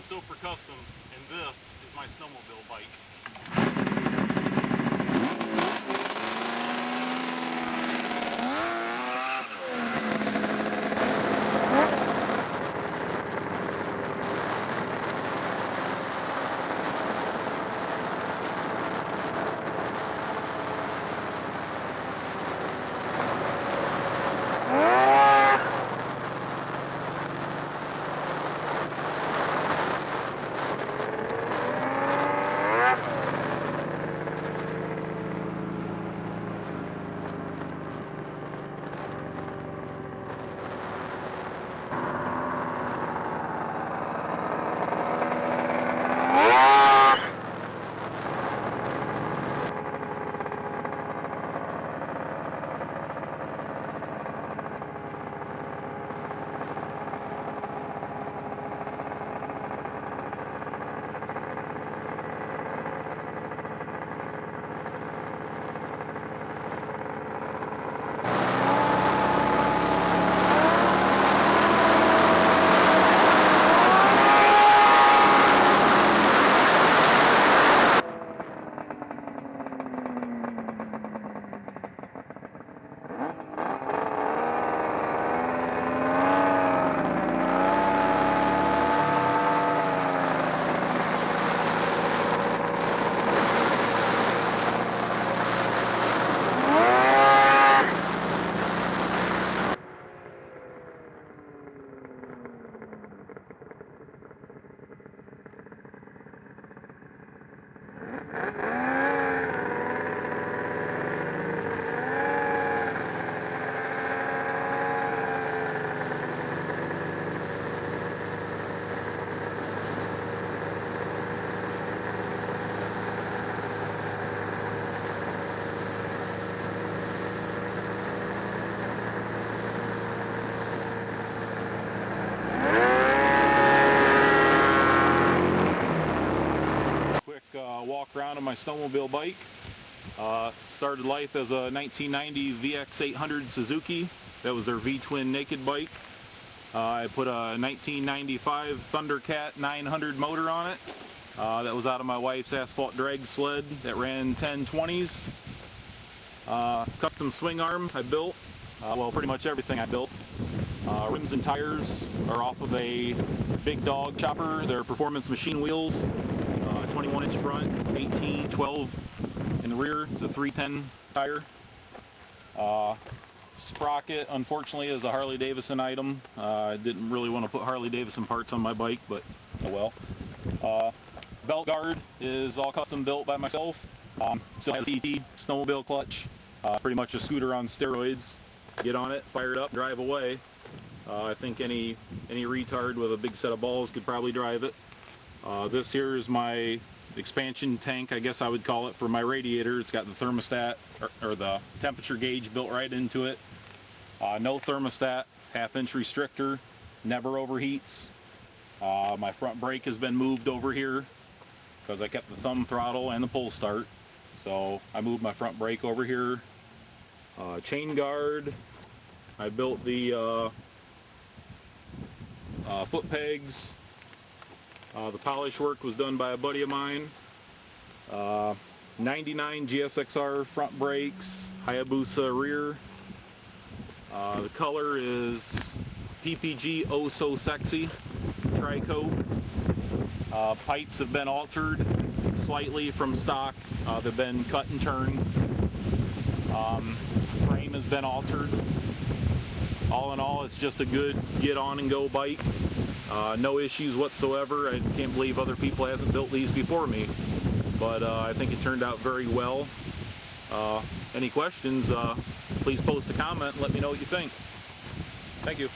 Soper Customs, and this is my snowmobile bike. Walk around on my snowmobile bike. Started life as a 1990 VX800 Suzuki. That was their V-twin naked bike. I put a 1995 Thundercat 900 motor on it. That was out of my wife's asphalt drag sled that ran 1020s. Custom swing arm I built. Well, pretty much everything I built. Rims and tires are off of a Big Dog chopper. They're performance machine wheels. 21-inch front, 18, 12 in the rear. It's a 310 tire. Sprocket, unfortunately, is a Harley Davidson item. I didn't really want to put Harley Davidson parts on my bike, but oh well. Belt guard is all custom built by myself. Still has a CT snowmobile clutch. Pretty much a scooter on steroids. Get on it, fire it up, drive away. I think any retard with a big set of balls could probably drive it. This here is my expansion tank, I guess I would call it, for my radiator. It's got the thermostat or the temperature gauge built right into it. No thermostat, half-inch restrictor, never overheats. My front brake has been moved over here because I kept the thumb throttle and the pull start. So I moved my front brake over here. Chain guard, I built the foot pegs. The polish work was done by a buddy of mine. 99 GSXR front brakes, Hayabusa rear. The color is PPG Oh So Sexy Tri-Coat. Pipes have been altered slightly from stock. They've been cut and turned. Frame has been altered. All in all, it's just a good get on and go bike. No issues whatsoever. I can't believe other people hasn't built these before me, but I think it turned out very well. Any questions, please post a comment and let me know what you think. Thank you.